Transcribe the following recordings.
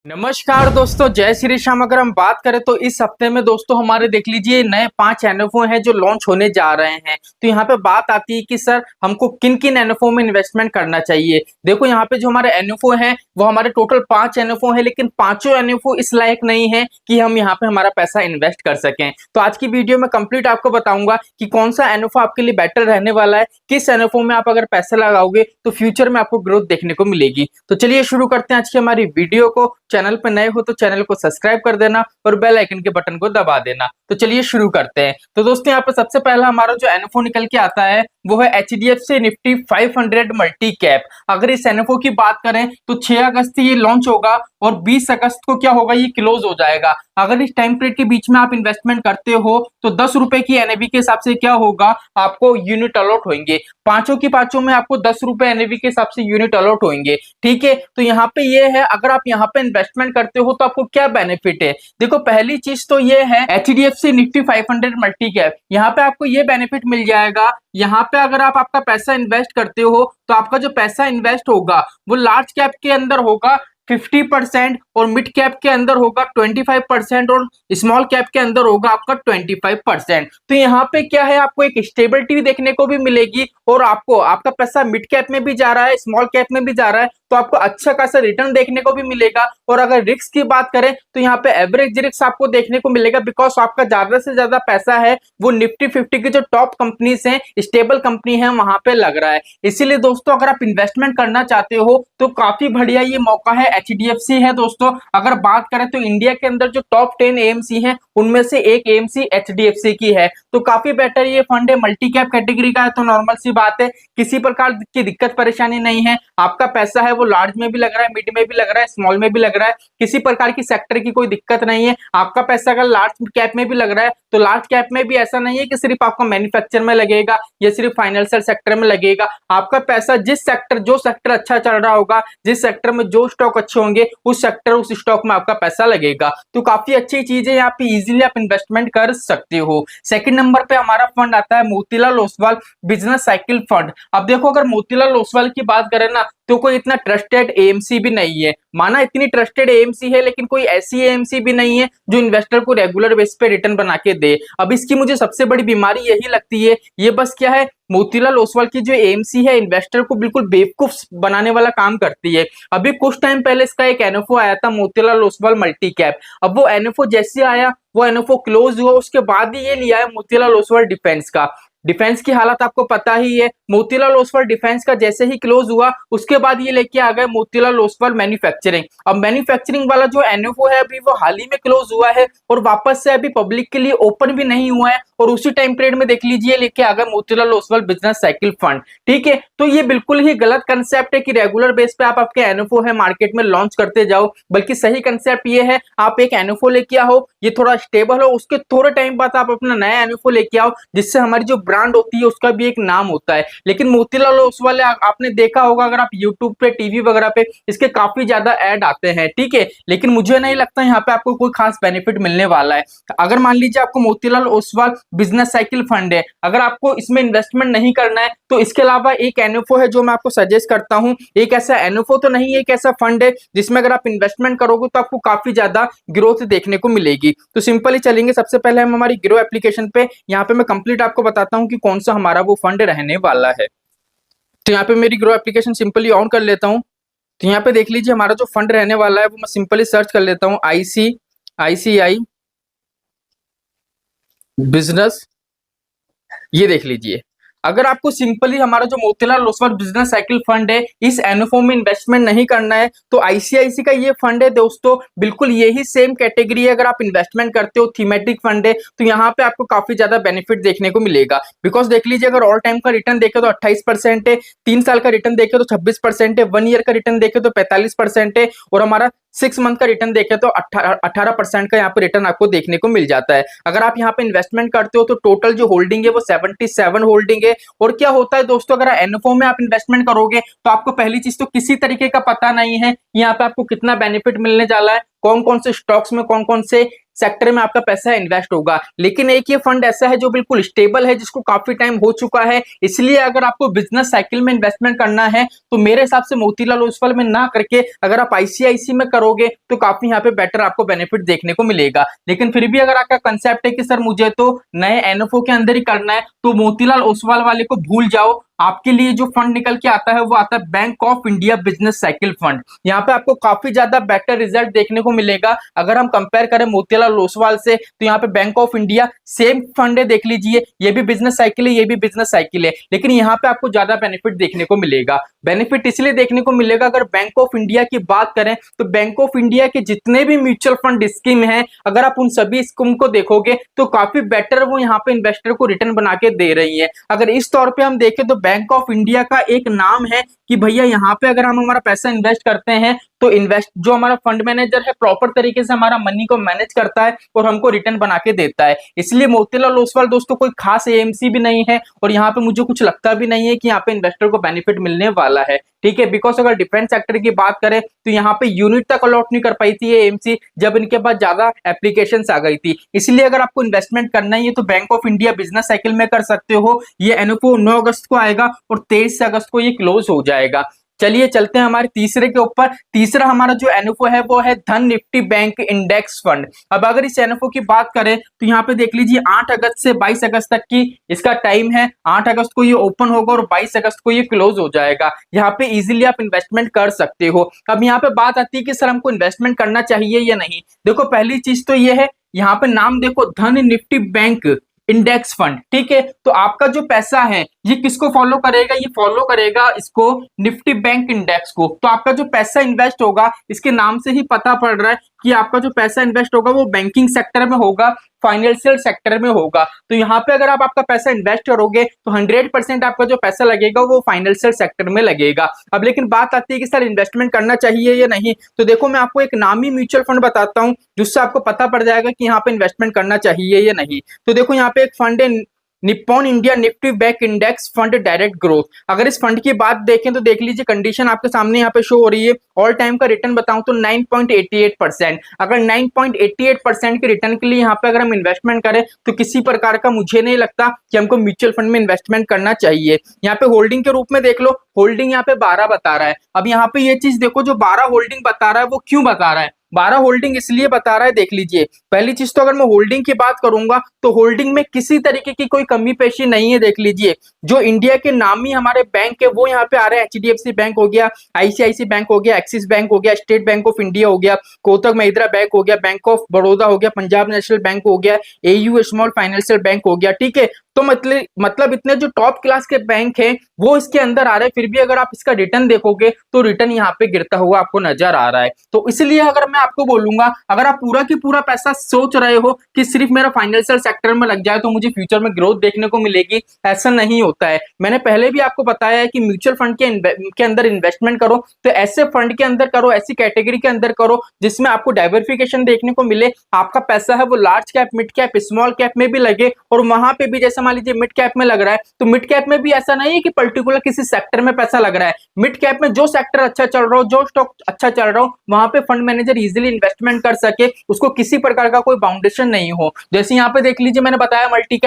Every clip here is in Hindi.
नमस्कार दोस्तों, जय श्री श्याम। अगर हम बात करें तो इस हफ्ते में दोस्तों हमारे देख लीजिए नए 5 एनएफओ हैं जो लॉन्च होने जा रहे हैं। तो यहाँ पे बात आती है कि सर हमको किन किन एनएफओ में इन्वेस्टमेंट करना चाहिए। देखो यहाँ पे जो हमारे एनएफओ हैं वो हमारे टोटल 5 एनएफओ हैं, लेकिन पांचों एनएफओ इस लायक नहीं है कि हम यहाँ पे हमारा पैसा इन्वेस्ट कर सकें। तो आज की वीडियो में कंप्लीट आपको बताऊंगा कि कौन सा एनएफओ आपके लिए बेटर रहने वाला है, किस एनएफओ में आप अगर पैसा लगाओगे तो फ्यूचर में आपको ग्रोथ देखने को मिलेगी। तो चलिए शुरू करते हैं आज की हमारी वीडियो को। चैनल पर नए हो तो चैनल को सब्सक्राइब कर देना और बेल आइकन के बटन को दबा देना। तो चलिए शुरू करते हैं। तो दोस्तों यहाँ पर सबसे पहला हमारा जो एनएफओ निकल के आता है वो है एचडीएफसी निफ्टी 500 मल्टी कैप। अगर इस एनएफओ की बात करें तो 6 अगस्त ये लॉन्च होगा और 20 अगस्त को क्या होगा, ये क्लोज हो जाएगा। अगर इस टाइम पीरियड के बीच में आप इन्वेस्टमेंट करते हो तो 10 रुपए की एनएवी के हिसाब से क्या होगा, आपको यूनिट अलॉट होंगे। पांचों की पांचों में आपको 10 रुपए एनएवी के हिसाब से यूनिट अलॉट होंगे। ठीक है, तो यहाँ पे ये है, अगर आप यहाँ पे इन्वेस्टमेंट करते हो तो आपको क्या बेनिफिट है। देखो पहली चीज तो ये है एचडीएफसी निफ्टी 500 मल्टी कैप, यहाँ पे आपको ये बेनिफिट मिल जाएगा। यहाँ पे अगर आप आपका पैसा इन्वेस्ट करते हो तो आपका जो पैसा इन्वेस्ट होगा वो लार्ज कैप के अंदर होगा 50% और मिड कैप के अंदर होगा 25% और स्मॉल कैप के अंदर होगा आपका 25%। तो यहाँ पे क्या है, आपको एक स्टेबिलिटी देखने को भी मिलेगी और आपको आपका पैसा मिड कैप में भी जा रहा है, स्मॉल कैप में भी जा रहा है, तो आपको अच्छा खासा रिटर्न देखने को भी मिलेगा। और अगर रिस्क की बात करें तो यहाँ पे एवरेज रिस्क आपको देखने को मिलेगा, बिकॉज आपका ज्यादा से ज्यादा पैसा है वो निफ्टी 50 की जो टॉप कंपनीज हैं, स्टेबल कंपनी है, वहां पे लग रहा है। इसीलिए दोस्तों अगर आप इन्वेस्टमेंट करना चाहते हो तो काफी बढ़िया ये मौका है। एचडीएफसी है दोस्तों। अगर बात करें तो इंडिया के अंदर जो टॉप 10 एएमसी हैं उनमें से एक एएमसी एचडीएफसी की है, तो काफी बेटर ये फंड है। मल्टी कैप कैटेगरी का है तो नॉर्मल सी बात है, किसी प्रकार की दिक्कत परेशानी नहीं है। आपका पैसा है वो लार्ज में भी लग रहा है, मिड में भी लग रहा है, स्मॉल में भी लग रहा है, किसी प्रकार की सेक्टर की कोई दिक्कत नहीं है। आपका पैसा अगर लार्ज कैप में भी लग रहा है तो लार्ज कैप में भी ऐसा नहीं है कि सिर्फ आपका मैन्युफैक्चर में लगेगा या सिर्फ फाइनेंशियल सेक्टर में लगेगा। आपका पैसा जिस सेक्टर, जो सेक्टर अच्छा चल रहा होगा, जिस सेक्टर में जो स्टॉक अच्छे होंगे उस सेक्टर, उस स्टॉक में आपका पैसा लगेगा। तो काफी अच्छी चीज है, यहाँ पे इजीली आप इन्वेस्टमेंट कर सकते हो। सेकंड नंबर पे हमारा फंड आता है Motilal Oswal business cycle fund. अब देखो अगर मोतीलाल ओसवाल की बात करें ना तो कोई इतना ट्रस्टेड एएमसी भी नहीं है, माना इतनी ट्रस्टेड एएमसी है लेकिन कोई ऐसी एएमसी भी नहीं है जो इन्वेस्टर को रेगुलर बेस पे रिटर्न बना के दे। अब इसकी मुझे सबसे बड़ी बीमारी यही लगती है, ये बस क्या है, मोतीलाल ओसवाल की जो एएमसी है इन्वेस्टर को बिल्कुल बेवकूफ बनाने वाला काम करती है। अभी कुछ टाइम पहले इसका एक एनएफओ आया था मोतीलाल ओसवाल मल्टी कैप। अब वो एनएफओ जैसे आया, वो एनएफओ क्लोज हुआ, उसके बाद ही ये लिया है मोतीलाल ओसवाल डिफेंस का। डिफेंस की हालत आपको पता ही है, मोतीलाल ओसवाल डिफेंस का जैसे ही क्लोज हुआ उसके बाद ये लेके आ गए मोतीलाल ओसवाल मैन्युफैक्चरिंग। अब मैन्युफैक्चरिंग वाला जो एनएफओ है अभी वो हाल ही में क्लोज हुआ है और वापस से अभी पब्लिक के लिए ओपन भी नहीं हुआ है, और उसी टाइम पीरियड में देख लीजिए लेके आ गए Motilal Oswal business cycle fund. ठीक है, तो ये बिल्कुल ही गलत कंसेप्ट है कि रेगुलर बेस पे आप आपके एनएफओ है मार्केट में लॉन्च करते जाओ, बल्कि सही कंसेप्ट ये है आप एक एनएफओ लेके आओ, ये थोड़ा स्टेबल हो, उसके थोड़े टाइम बाद आप अपना नया एनएफओ लेके आओ, जिससे हमारी जो ब्रांड होती है उसका भी एक नाम होता है। लेकिन मोतीलाल ओसवाल आपने देखा होगा अगर आप यूट्यूब पे, टीवी वगैरह पे इसके काफी ज्यादा ऐड आते हैं। ठीक है, लेकिन मुझे नहीं लगता यहाँ पे आपको कोई खास बेनिफिट मिलने वाला है। अगर मान लीजिए आपको Motilal Oswal business cycle fund है, अगर आपको इसमें इन्वेस्टमेंट नहीं करना है तो इसके अलावा एक एनएफओ है जो मैं आपको सजेस्ट करता हूँ। एक ऐसा एनएफओ तो नहीं है, एक ऐसा फंड है जिसमें अगर आप इन्वेस्टमेंट करोगे तो आपको काफी ज्यादा ग्रोथ देखने को मिलेगी। तो सिंपली चलेंगे, सबसे पहले हम हमारी ग्रो एप्लीकेशन पे, यहाँ पे मैं कंप्लीट आपको बताता हूँ कि कौन सा हमारा वो फंड रहने वाला है। तो यहाँ पे मेरी ग्रो एप्लीकेशन सिंपली ऑन कर लेता हूँ। तो यहाँ पे देख लीजिए हमारा जो फंड रहने वाला है वो मैं सिंपली सर्च कर लेता हूँ, आईसीआई बिजनेस। ये देख लीजिए, अगर आपको सिंपली हमारा जो Motilal Oswal business cycle fund है इस एनएफओ में इन्वेस्टमेंट नहीं करना है तो आईसीआईसी का ये फंड है दोस्तों, बिल्कुल यही सेम कैटेगरी है। अगर आप इन्वेस्टमेंट करते हो, थीमेटिक फंड है, तो यहाँ पे आपको काफी ज्यादा बेनिफिट देखने को मिलेगा। बिकॉज देख लीजिए अगर ऑल टाइम का रिटर्न देखे तो 28% है, 3 साल का रिटर्न देखे तो 26% है, 1 ईयर का रिटर्न देखे तो 45% है, और हमारा 6 मंथ का रिटर्न देखे तो 18% का यहाँ पे रिटर्न आपको देखने को मिल जाता है। अगर आप यहाँ पे इन्वेस्टमेंट करते हो तो टोटल जो होल्डिंग है वो 77 होल्डिंग है। और क्या होता है दोस्तों, अगर एनएफओ में आप इन्वेस्टमेंट करोगे तो आपको पहली चीज तो किसी तरीके का पता नहीं है यहाँ पे आपको कितना बेनिफिट मिलने जा रहा है, कौन कौन से स्टॉक्स में कौन कौन से सेक्टर में आपका पैसा इन्वेस्ट होगा। लेकिन एक ये फंड ऐसा है जो बिल्कुल स्टेबल है, जिसको काफी टाइम हो चुका है, इसलिए अगर आपको बिजनेस साइकिल में इन्वेस्टमेंट करना है तो मेरे हिसाब से मोतीलाल ओसवाल में ना करके अगर आप आईसीआईसी में करोगे तो काफी यहाँ पे बेटर आपको बेनिफिट देखने को मिलेगा। लेकिन फिर भी अगर आपका कंसेप्ट है कि सर मुझे तो नए एनएफओ के अंदर ही करना है, तो मोतीलाल ओसवाल वाले को भूल जाओ। आपके लिए जो फंड निकल के आता है वो आता है bank of India business cycle fund. यहाँ पे आपको काफी ज्यादा बेटर रिजल्ट देखने को मिलेगा। अगर हम कंपेयर करें मोतीलाल ओसवाल से, तो यहाँ पे bank of India same fund है, देख लीजिए, ये भी बिजनेस साइकिल है, ये भी बिजनेस साइकिल है, लेकिन यहाँ पे आपको ज्यादा बेनिफिट देखने को मिलेगा। बेनिफिट इसलिए देखने को मिलेगा, अगर बैंक ऑफ इंडिया की बात करें तो बैंक ऑफ इंडिया के जितने भी म्यूचुअल फंड स्कीम है, अगर आप उन सभी स्कीम को देखोगे तो काफी बेटर वो यहाँ पे इन्वेस्टर को रिटर्न बना के दे रही है। अगर इस तौर पे हम देखें तो बैंक ऑफ इंडिया का एक नाम है कि भैया यहाँ पे अगर हम हमारा पैसा इन्वेस्ट करते हैं तो इन्वेस्ट जो हमारा फंड मैनेजर है प्रॉपर तरीके से हमारा मनी को मैनेज करता है और हमको रिटर्न बना के देता है। इसलिए मोतीलाल ओसवाल दोस्तों कोई खास एएमसी भी नहीं है, और यहाँ पे मुझे कुछ लगता भी नहीं है कि यहाँ पे इन्वेस्टर को बेनिफिट मिलने वाला है। ठीक है, बिकॉज अगर डिफेंस सेक्टर की बात करें तो यहाँ पे यूनिट तक अलॉट नहीं कर पाई थी ये एएमसी, जब इनके पास ज्यादा एप्लीकेशंस आ गई थी। इसलिए अगर आपको इन्वेस्टमेंट करना ही है तो bank of India business cycle में कर सकते हो। ये एनएफओ 9 अगस्त को आएगा और 23 अगस्त को ये क्लोज हो जाएगा। चलिए चलते हैं हमारे तीसरे के ऊपर। तीसरा हमारा जो एनएफओ है वो है धन निफ्टी बैंक इंडेक्स फंड। अब अगर इस एनएफओ की बात करें तो यहाँ पे देख लीजिए 8 अगस्त से 22 अगस्त तक की इसका टाइम है। 8 अगस्त को ये ओपन होगा और 22 अगस्त को ये क्लोज हो जाएगा। यहाँ पे इजीली आप इन्वेस्टमेंट कर सकते हो। अब यहाँ पे बात आती है कि सर हमको इन्वेस्टमेंट करना चाहिए या नहीं। देखो पहली चीज तो ये है, यहाँ पे नाम देखो, धन निफ्टी बैंक इंडेक्स फंड। ठीक है, तो आपका जो पैसा है ये किसको फॉलो करेगा, ये फॉलो करेगा इसको, निफ्टी बैंक इंडेक्स को। तो आपका जो पैसा इन्वेस्ट होगा, इसके नाम से ही पता पड़ रहा है कि आपका जो पैसा इन्वेस्ट होगा वो बैंकिंग सेक्टर में होगा, फाइनेंशियल सेक्टर में होगा। तो यहाँ पे अगर आप आपका पैसा इन्वेस्ट करोगे तो 100% आपका जो पैसा लगेगा वो फाइनेंशियल सेक्टर में लगेगा। अब लेकिन बात आती है कि सर इन्वेस्टमेंट करना चाहिए या नहीं, तो देखो मैं आपको एक नामी म्यूचुअल फंड बताता हूँ जिससे आपको पता पड़ जाएगा कि यहाँ पे इन्वेस्टमेंट करना चाहिए या नहीं। तो देखो यहाँ पे एक फंड है, Nippon India Nifty bank index fund direct growth. अगर इस फंड की बात देखें तो देख लीजिए कंडीशन आपके सामने यहाँ पे शो हो रही है। ऑल टाइम का रिटर्न बताऊं तो 9.88%। अगर 9.88% के रिटर्न के लिए यहाँ पे अगर हम इन्वेस्टमेंट करें तो किसी प्रकार का मुझे नहीं लगता कि हमको म्यूचुअल फंड में इन्वेस्टमेंट करना चाहिए। यहाँ पे होल्डिंग के रूप में देख लो, होल्डिंग यहाँ पे 12 बता रहा है। अब यहाँ पे ये चीज देखो, जो 12 होल्डिंग बता रहा है वो क्यों बता रहा है, 12 होल्डिंग इसलिए बता रहा है, देख लीजिए। पहली चीज तो अगर मैं होल्डिंग की बात करूंगा तो होल्डिंग में किसी तरीके की कोई कमी पेशी नहीं है। देख लीजिए, जो इंडिया के नामी हमारे बैंक है वो यहाँ पे आ रहे हैं। एचडीएफसी बैंक हो गया, आईसीआईसी बैंक हो गया, एक्सिस बैंक हो गया, स्टेट बैंक ऑफ इंडिया हो गया, कोटक महिंद्रा बैंक हो गया, बैंक ऑफ बड़ौदा हो गया, पंजाब नेशनल बैंक हो गया, एयू स्मॉल फाइनेंशियल बैंक हो गया। ठीक है, तो मतलब इतने जो टॉप क्लास के बैंक हैं वो इसके अंदर आ रहे हैं। फिर भी अगर आप इसका रिटर्न देखोगे तो रिटर्न यहाँ पे गिरता हुआ आपको नजर आ रहा है। तो इसलिए अगर मैं आपको बोलूंगा, अगर आप पूरा की पूरा पैसा सोच रहे हो कि सिर्फ मेरा फाइनेंशियल सेक्टर में लग जाए तो मुझे फ्यूचर में ग्रोथ देखने को मिलेगी, ऐसा नहीं होता है। मैंने पहले भी आपको बताया है कि म्यूचुअल फंड के अंदर इन्वेस्टमेंट करो तो ऐसे फंड के अंदर करो, ऐसी कैटेगरी के अंदर करो जिसमें आपको डाइवर्सिफिकेशन देखने को मिले। आपका पैसा है वो large cap, mid cap, small cap में भी लगे, और वहां पे भी जैसे मान लीजिए मिड कैप में लग रहा है तो मिड कैप में भी ऐसा नहीं है कि पर्टिकुलर किसी सेक्टर में पैसा लग रहा है। मिड कैप में जो सेक्टर अच्छा चल रहा हो, जो स्टॉक अच्छा चल रहा हो, वहां पे फंड मैनेजर इजीली इन्वेस्टमेंट कर सके, उसको किसी प्रकार का कोई बाउंडेशन नहीं हो। जैसे यहाँ पे देख लीजिए, मैंने बताया मल्टी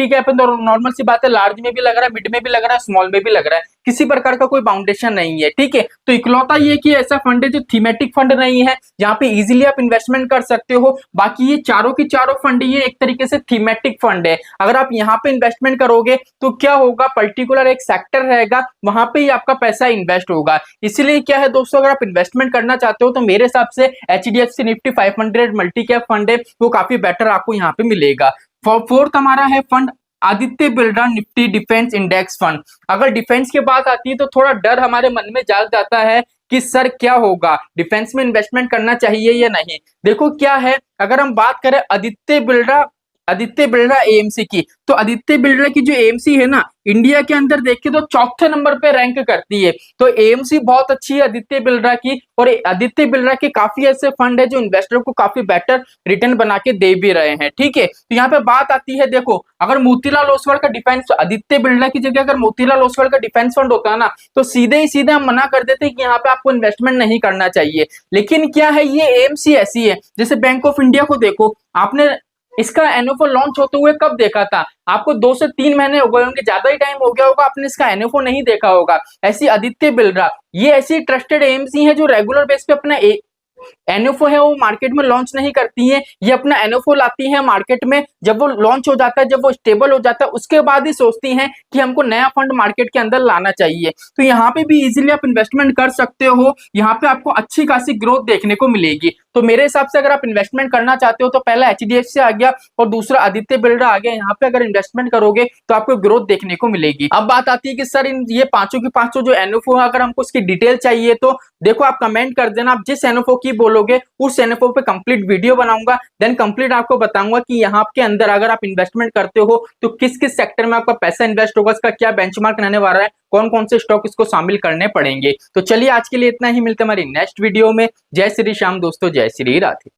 कैप तो नॉर्मल सी बात है, लार्ज में भी लग रहा है, मिड में भी लग रहा है, स्मॉल में भी लग रहा है, किसी प्रकार का कोई बाउंडेशन नहीं है। ठीक है, तो इकलौता ये कि ऐसा फंड है जो थीमेटिक फंड नहीं है, जहां पे इजीली आप इन्वेस्टमेंट कर सकते हो। बाकी ये चारों की चारों फंड ये एक तरीके से थीमेटिक फंड है। अगर आप यहाँ पे इन्वेस्टमेंट करोगे तो क्या होगा, पर्टिकुलर एक सेक्टर रहेगा, वहां पे ही आपका पैसा इन्वेस्ट होगा। इसीलिए क्या है दोस्तों, अगर आप इन्वेस्टमेंट करना चाहते हो तो मेरे हिसाब से HDFC Nifty 500 multi cap fund है, वो काफी बेटर आपको यहाँ पे मिलेगा। फोर्थ हमारा है fund Aditya Birla Nifty defence index fund. अगर डिफेंस की बात आती है तो थोड़ा डर हमारे मन में जाग जाता है कि सर क्या होगा, डिफेंस में इन्वेस्टमेंट करना चाहिए या नहीं। देखो क्या है, अगर हम बात करें आदित्य बिरला आदित्य बिरला एएमसी की। तो आदित्य बिरला की जो एएमसी है ना, इंडिया के अंदर देखे तो चौथे नंबर पे रैंक करती है। तो एएमसी बहुत अच्छी है आदित्य बिरला की, और आदित्य बिरला के काफी ऐसे फंड है जो इन्वेस्टर को काफी बेटर रिटर्न बना के दे भी रहे हैं। ठीक है, तो यहाँ पे बात आती है, देखो अगर मोतीलाल ओसवाल का डिफेंस, आदित्य बिरला की जगह अगर मोतीलाल ओसवाल का डिफेंस फंड होता है ना, तो सीधे ही सीधे हम मना कर देते कि यहाँ पे आपको इन्वेस्टमेंट नहीं करना चाहिए। लेकिन क्या है, ये एएमसी ऐसी है, जैसे बैंक ऑफ इंडिया को देखो, आपने इसका एनएफओ लॉन्च होते हुए कब देखा था? आपको 2 से 3 महीने हो गए होंगे, ज्यादा ही टाइम हो गया होगा, आपने इसका एनएफओ नहीं देखा होगा। ऐसी आदित्य बिरला, ये ऐसी ट्रस्टेड एएमसी है जो रेगुलर बेस पे अपना एनएफओ है वो मार्केट में लॉन्च नहीं करती है। ये अपना एनएफओ लाती है मार्केट में, जब वो लॉन्च हो जाता है, जब वो स्टेबल हो जाता है, उसके बाद ही सोचती हैं कि हमको नया फंड मार्केट के अंदर लाना चाहिए। तो यहाँ पे भी इजीली आप इन्वेस्टमेंट कर सकते हो, यहाँ पे आपको अच्छी खासी ग्रोथ देखने को मिलेगी। तो मेरे हिसाब से अगर आप इन्वेस्टमेंट करना चाहते हो तो पहला एचडीएफसी आ गया और दूसरा आदित्य बिरला आ गया। यहाँ पे अगर इन्वेस्टमेंट करोगे तो आपको ग्रोथ देखने को मिलेगी। अब बात आती है कि सर इन ये पांचों की पांचों जो एनएफओ है, अगर हमको इसकी डिटेल चाहिए तो देखो आप कमेंट कर देना, आप जिस एनएफओ की बोलोगे उस एनएफओ पे कंप्लीट वीडियो बनाऊंगा, देन कंप्लीट आपको बताऊंगा कि यहाँ के अंदर अगर आप इन्वेस्टमेंट करते हो तो किस किस सेक्टर में आपका पैसा इन्वेस्ट होगा, इसका क्या बेंचमार्क रहने वाला है, कौन कौन से स्टॉक इसको शामिल करने पड़ेंगे। तो चलिए आज के लिए इतना ही, मिलते हैं हमारी नेक्स्ट वीडियो में। जय श्री श्याम दोस्तों, जय श्री राधे।